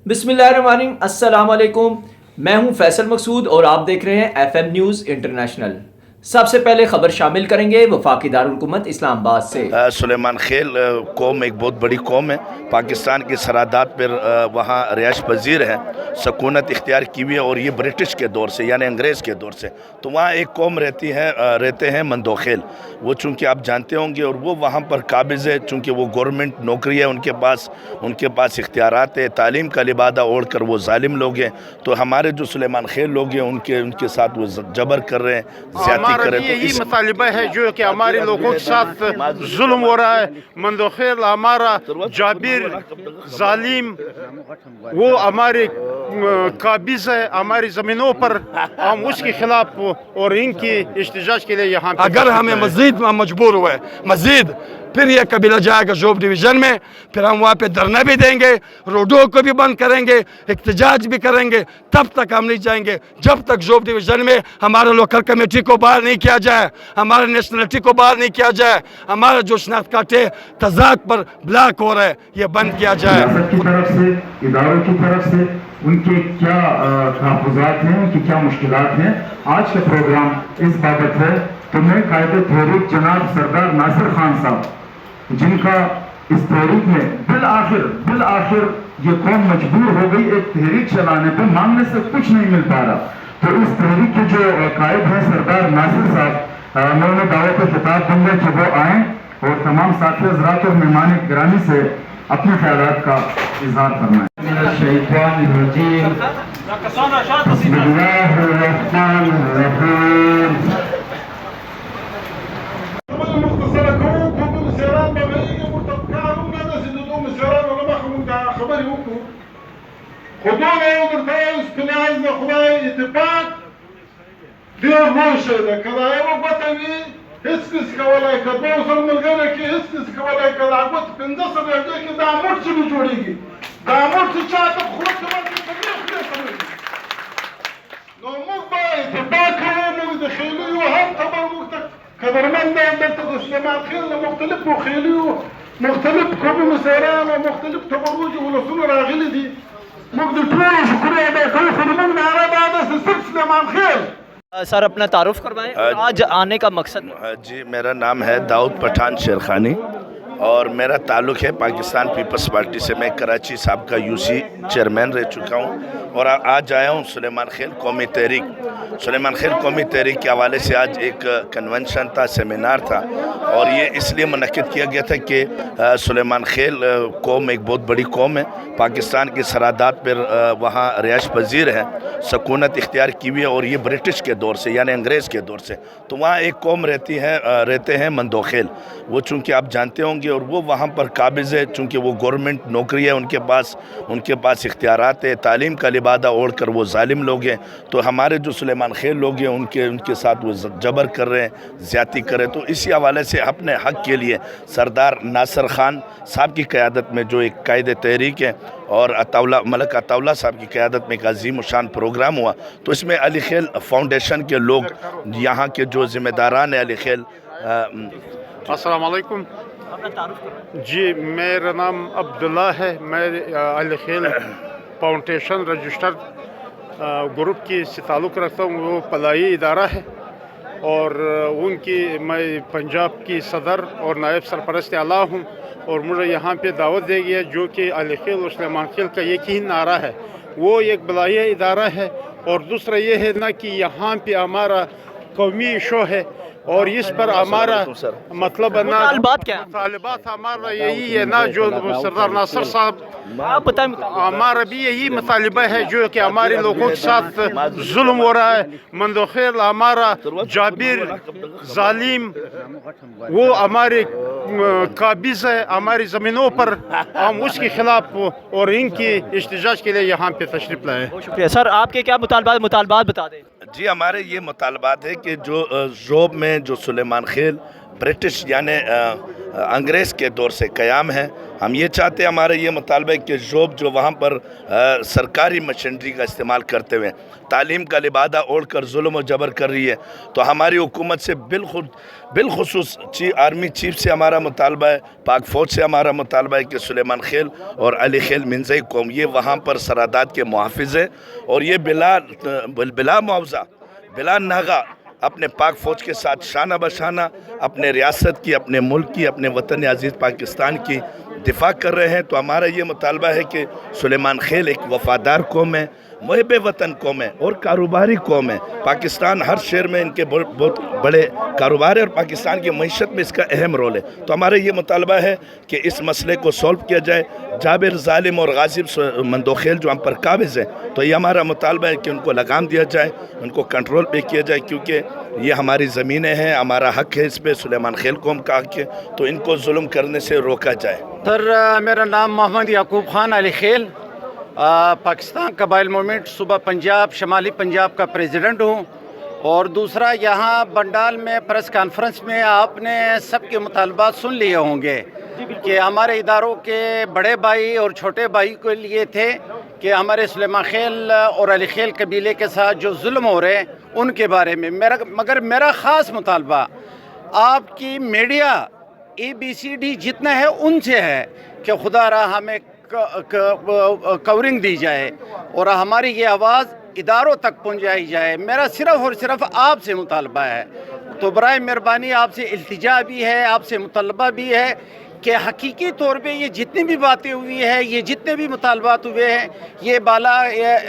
बिस्मिल्लाहिर्रहमानिर्रहीम, अस्सलाम वालेकुम। मैं हूं फैसल मकसूद और आप देख रहे हैं एफएम न्यूज़ इंटरनेशनल। सबसे पहले खबर शामिल करेंगे वफाकी दारुल हुकूमत इस्लामाबाद से। सुलेमान खेल कौम एक बहुत बड़ी कौम है। पाकिस्तान की सरहदात पर वहाँ रिहाइश पजीर है, सकूनत इख्तियार की हुई है। और ये ब्रिटिश के दौर से यानी अंग्रेज़ के दौर से तो वहाँ एक कौम रहते हैं मंदोखेल। वो चूँकि आप जानते होंगे और वो वहाँ पर काबिज़ है, चूँकि वो गवर्नमेंट नौकरी है उनके पास इख्तियारात है। तालीम का लिबादा ओढ़ कर वो जालिम लोग हैं। तो हमारे जो सुलेमान खेल लोग हैं उनके साथ वो जबर कर रहे हैं, ज्यादती कर रहे हैं। यही मुतालिबा है जो कि हमारे लोगों के साथ जुल्म हो रहा है। मंदोखेल हमारा जाबिर जालिम वो हमारे काबिज है हमारी ज़मीनों पर, हम उसके खिलाफ और इनकी इhtजाज के लिए यहाँ अगर हमें मजीद मजबूर हुए मजीद फिर ये कबीला जाएगा जोब डिवीज़न में, फिर हम वहाँ पे धरना भी देंगे, रोडों को भी बंद करेंगे, एहतजाज भी करेंगे। तब तक हम नहीं जाएंगे जब तक जोब डिवीज़न में हमारे लोकल कमेटी को बाहर नहीं किया जाए, हमारे नेशनलिटी को बाहर नहीं किया जाए, हमारा जो शनाख्त कार्ड तजाक पर ब्लॉक हो रहा है ये बंद किया जाए। की तरफ से, इदारों की तरफ से उनके क्या तहफ़्फ़ुज़ात हैं, उनकी क्या मुश्किलात हैं। आज का प्रोग्राम इस बाबत है। तो मैं कायदे तहरीक जनाब सरदार नासिर खान साहब, जिनका इस तहरीक में बिल आखिर ये कौम मजबूर हो गई एक तहरीक चलाने पर, मांगने से कुछ नहीं मिल पा रहा। तो इस तहरीक के जो कायद हैं सरदार नासिर साहब, मैं उन्हें दावत खिताब दूंगा कि वो आएँ और तमाम साथी हज़रात और मेहमान गिरामी से अपने ख्यालात का इजहार फरमाएं। خدونا يوم الخميس كنا عايزنا خداي اتفاق دير موشة ده كذا يوم بطني هسكس كولا كدو وصل من غيرك هسكس كولا كذا عبوت بندسر يجيك ده عمرت شنو جوريجي ده عمرت شاطب خلق كمان كبير لو مقبا اتفاق هو مدخلي وهم طبعا مقتك كبرمان ده عندك تسليمان خيل مختلف وخيلي مختلف كوبي مسيران ومختلف تبروجي ولسون راغلي دي सर अपना तारुफ करवाएं और आज आने का मकसद। जी, मेरा नाम है दाऊद पठान शेरखानी और मेरा ताल्लुक़ है पाकिस्तान पीपल्स पार्टी से। मैं कराची साहब का यूसी चेयरमैन रह चुका हूँ और आज आया हूँ सुलेमान खेल कौमी तहरीक के हवाले से। आज एक कन्वेंशन था, सेमिनार था और ये इसलिए मुनक्किद किया गया था कि सुलेमान खेल कौम एक बहुत बड़ी कौम है। पाकिस्तान की सरहदात पर वहाँ रिहाइश पजीर है, सकूनत इख्तियार की हुई है। और ये ब्रिटिश के दौर से यानी अंग्रेज़ के दौर से तो वहाँ एक कौम रहते हैं मंदोखेल। वो चूँकि आप जानते होंगे और वो वहाँ पर काबिज़ है, चूँकि वो गवर्नमेंट नौकरी है उनके पास इख्तियारात है। तालीम का लिबादा ओढ़ कर वो जालिम लोग हैं। तो हमारे जो सुलेमान खेल लोग हैं उनके साथ वो जबर कर रहे हैं, ज्यादती कर रहे हैं। तो इसी हवाले से अपने हक़ के लिए सरदार नासिर खान साहब की क़यादत में जो एक कायदे तहरीक है और मलक अताउल्ला साहब की क़यादत में एक अजीम शान प्रोग्राम हुआ। तो इसमें अली खेल फाउंडेशन के लोग, यहाँ के जो ज़िम्मेदारान हैं अली खेल। अस्सलाम वालेकुम जी, मेरा नाम अब्दुल्ला है। मैं अली खेल फाउंडेशन रजिस्टर्ड ग्रुप की से ताल्लुक़ रखता हूँ। वो पलाई इदारा है और मैं पंजाब की सदर और नायब सरपरस्त आला हूँ। और मुझे यहाँ पे दावत दी गई है जो कि अली खेल और सुलेमान खेल का एक ही नारा है, वो एक बलाई इदारा है। और दूसरा ये है ना कि यहाँ पे हमारा कौमी इशू है और इस पर हमारा मतलब ना मुतालबात हमारा यही है ना, जो सरदार नासिर साहब हमारा भी यही मुतालिबा है जो कि हमारे लोगों के साथ जुल्म हो रहा है। मंदोखेल हमारा जाबिर जालिम वो हमारे काबिज है हमारी ज़मीनों पर, हम उसके खिलाफ और इनकी इhtजाज के लिए यहाँ पे तशरीफ़ लाए। शुक्रिया सर, आपके क्या मुतालबात बता दें। जी, हमारे ये मुतालबात है कि जो जोब में जो सुलेमान खेल ब्रिटिश यानी अंग्रेज़ के दौर से क़याम है, हम ये चाहते हैं, हमारा ये मुतालबा है कि जोब जो वहाँ पर सरकारी मशीनरी का इस्तेमाल करते हुए तालीम का लिबादा ओढ़ कर जुल्म और जबर कर रही है, तो हमारी हुकूमत से बिलखुसूस आर्मी चीफ से हमारा मुतालबा है, पाक फ़ौज से हमारा मुतालबा है कि सुलेमान खेल और अली खेल मिंज़ई कौम ये वहाँ पर सरहदात के मुहाफ़िज़ हैं और ये बिला मुआवजा बिला नागा अपने पाक फ़ौज के साथ शाना बशाना अपने रियासत की, अपने मुल्क की, अपने वतन अज़ीज़ पाकिस्तान की दिफा कर रहे हैं। तो हमारा ये मुतालबा है कि सुलेमान खेल एक वफ़ादार कौम है, मुहिब वतन कौम है और कारोबारी कौम है। पाकिस्तान हर शहर में इनके बहुत बड़े कारोबार है और पाकिस्तान की मईशत में इसका अहम रोल है। तो हमारा ये मुतालबा है कि इस मसले को सॉल्व किया जाए। जाबिर ज़ालिम और गाजिब मंदोखेल जो हम पर काबिज़ हैं, तो ये हमारा मुतालबा है कि उनको लगाम दिया जाए, उनको कंट्रोल पे किया जाए, क्योंकि ये हमारी ज़मीनें हैं, हमारा हक़ है इस पर, सुलेमान खेल कौम का हक़ है, तो इनको जुल्म करने से रोका जाए। सर, मेरा नाम मोहम्मद याकूब खान अली खेल, पाकिस्तान कबाइल मूवमेंट सूबा पंजाब शमाली पंजाब का प्रेसिडेंट हूँ। और दूसरा, यहाँ बंडाल में प्रेस कॉन्फ्रेंस में आपने सबके मुतालबात सुन लिए होंगे कि हमारे इदारों के बड़े भाई और छोटे भाई के लिए थे कि हमारे सुलेमान खेल और अली खेल कबीले के साथ जो जुल्म हो रहे हैं उनके बारे में मगर मेरा ख़ास मुतालबा आपकी मीडिया ABCD जितना है उनसे है कि खुदा रहा हमें कवरिंग दी जाए और हमारी ये आवाज़ इदारों तक पहुंचाई जाए। मेरा सिर्फ़ और सिर्फ आपसे मुतालबा है, तो बराए मेहरबानी आपसे इल्तिजा भी है, आपसे मुतालबा भी है कि हकीकी तौर पे ये जितनी भी बातें हुई है, ये जितने भी मुतालबात हुए हैं, ये बाला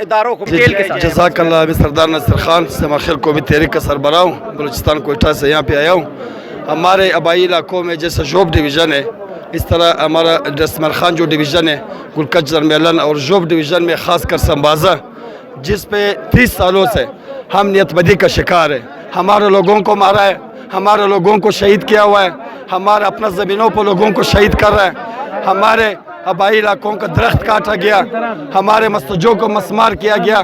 इदारों को जज़ाकल्लाह। मैं सरदार नसर खान सुलेमान खेल को भी तहरीक का सरबराह हूँ, बलूचिस्तान कोयटा से यहाँ पे आया हूँ। हमारे आबाई इलाकों में जैसे जोब डिवीज़न है, इस तरह हमारा दस्तमर खान जो डिवीज़न है, गुलकच जरमेलन और जोब डिवीज़न में ख़ास कर संबाजा, जिस पे 30 सालों से हम नियतबदी का शिकार है। हमारे लोगों को मारा है, हमारे लोगों को शहीद किया हुआ है, हमारा अपना ज़मीनों पर लोगों को शहीद कर रहा है, हमारे आबाई इलाकों का दरख्त काटा गया, हमारे मस्जिदों को मसमार किया गया।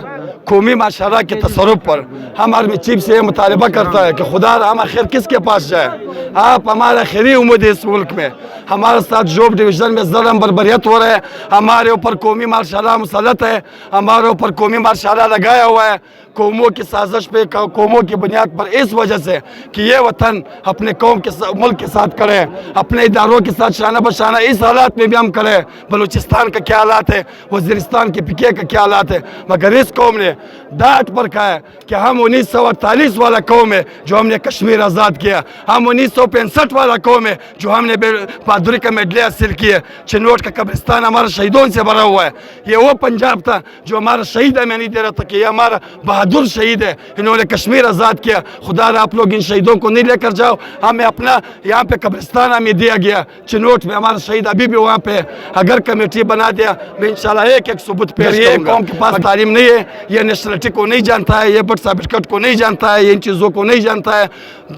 कौमी माशरा के तसरुफ पर हम आर्मी चीफ से ये मुतालबा करता है कि खुदा हम आखिर किसके पास जाए। आप हमारा आखिरी उम्मीद है इस मुल्क में। हमारे साथ जोब डिवीज़न में ज़ुल्म बर्बरियत हो रहा है, हमारे ऊपर कौमी माशरा मुसलत है, हमारे ऊपर कौमी माशरा लगाया हुआ है कौमों की साजिश पे, कौमों की बुनियाद पर, इस वजह से कि ये वतन अपने कौम के मुल्क के साथ करें, अपने इदारों के साथ शाना बशाना इस हालात में भी हम करें। बलूचिस्तान का क्या हालात है, वज़ीरिस्तान के PK का क्या हालात है, मगर इस कौम ने डांट पर कहा है कि हम 1948 वाला कौम है जो हमने कश्मीर आज़ाद किया, हम 1965 वाला कौम है जो हमने बहादुरी का मेडल हासिल किया। चिन्नौट का कब्रिस्तान हमारा शहीदों से भरा हुआ है। ये वो पंजाब था जो हमारा शहीद है, मैं नहीं दे रहा था कि ये हमारा बहादुर शहीद है, इन्होंने कश्मीर आज़ाद किया। खुदा आप लोग इन शहीदों को नहीं लेकर जाओ, हमें अपना यहाँ पे कब्रिस्तान हमें दिया गया चिन्नौट में, हमारा शहीद अभी भी वहाँ पे है। अगर कमेटी बना दिया मैं इंशाल्लाह एक सबूत पेश करूंगा। ये कौम के पास तालीम नहीं है, ये नेशनलिटी को नहीं जानता है, ये बर्थ सर्टिफिकेट को नहीं जानता है, ये इन चीज़ों को नहीं जानता है।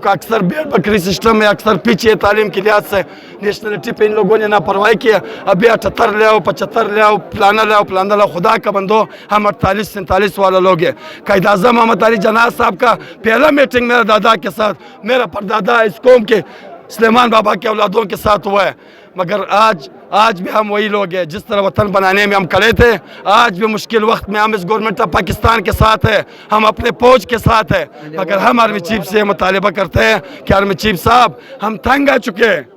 अक्सर भेड़ बकरी सिस्टम में अक्सर पीछे तालीम के लिहाज से नेशनलिटी पे इन लोगों ने लापरवाही किया। अभी 78 ले आओ, 75 ले आओ, फलाना ले आओ, फलाना ले आओ। खुदा का बंदो, हम 48-47 वाला लोग हैं। कायद आज़म मोहम्मद अली जिन्ना साहब का पहला मीटिंग मेरा दादा के साथ, मेरा परदादा इस कौम के सुलेमान बाबा के औलादों के साथ हुआ है। मगर आज भी हम वही लोग हैं जिस तरह वतन बनाने में हम खड़े थे, आज भी मुश्किल वक्त में हम इस गवर्नमेंट ऑफ पाकिस्तान के साथ है, हम अपने फौज के साथ है। मगर हम आर्मी चीफ से मुतालबा करते हैं कि आर्मी चीफ साहब हम तंग आ चुके हैं,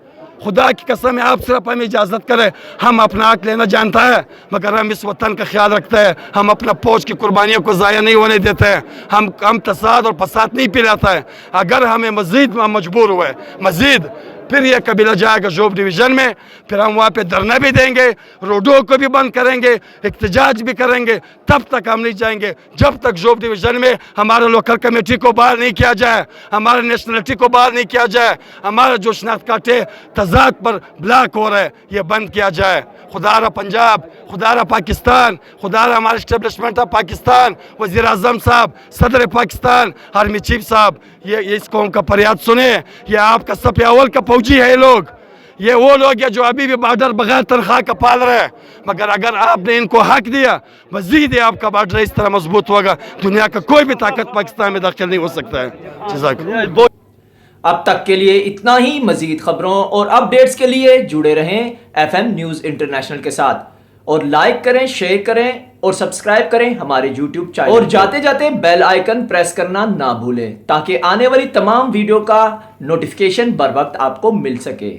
खुदा की कसम है आप सिर्फ हमें इजाज़त करें। हम अपना हक लेना जानता है, मगर हम इस वतन का ख्याल रखते हैं, हम अपना फौज की कुर्बानियों को ज़ाया नहीं होने देते हैं। हम तसाद और फसाद नहीं पिलाता है। अगर हमें मज़ीद मजबूर हुए मज़ीद फिर यह कबीला जाएगा जोब डिवीज़न में, फिर हम वहाँ पे धरना भी देंगे, रोडों को भी बंद करेंगे, एहतजाज भी करेंगे, तब तक हम नहीं जाएंगे जब तक जोब डिवीज़न में हमारे लोकल कमेटी को बाहर नहीं किया जाए, हमारे नेशनलिटी को बाहर नहीं किया जाए, हमारा जो शनाख्त काटे तजाद पर ब्लॉक हो रहा है ये बंद किया जाए। खुदारा पंजाब, खुदारा पाकिस्तान, खुदारा हमारे इस्टेब्लिशमेंट ऑफ पाकिस्तान, वज़ीर आज़म साहब, सदर पाकिस्तान, आर्मी चीफ साहब, ये इस कौम का फरियाद सुने। ये आपका सफ़े अव्वल का फौजी है लोग, ये वो लोग हैं जो अभी भी बॉर्डर बगैर तनख्वाह का पाल रहे हैं। मगर अगर आपने इनको हक दिया, मज़ीद आपका बॉर्डर इस तरह मजबूत होगा, दुनिया का कोई भी ताकत पाकिस्तान में दाखिल नहीं हो सकता है। اب تک کے لیے اتنا ہی. مزید خبروں اور اپڈیٹس کے لیے جڑے رہیں FM نیوز انٹرنیشنل کے ساتھ اور لائک کریں, شیئر کریں اور سبسکرائب کریں ہمارے YouTube چینل اور جاتے جاتے بیل آئیکن پریس کرنا نہ بھولیں تاکہ آنے والی تمام ویڈیو کا نوٹیفیکیشن بر وقت آپ کو مل سکے.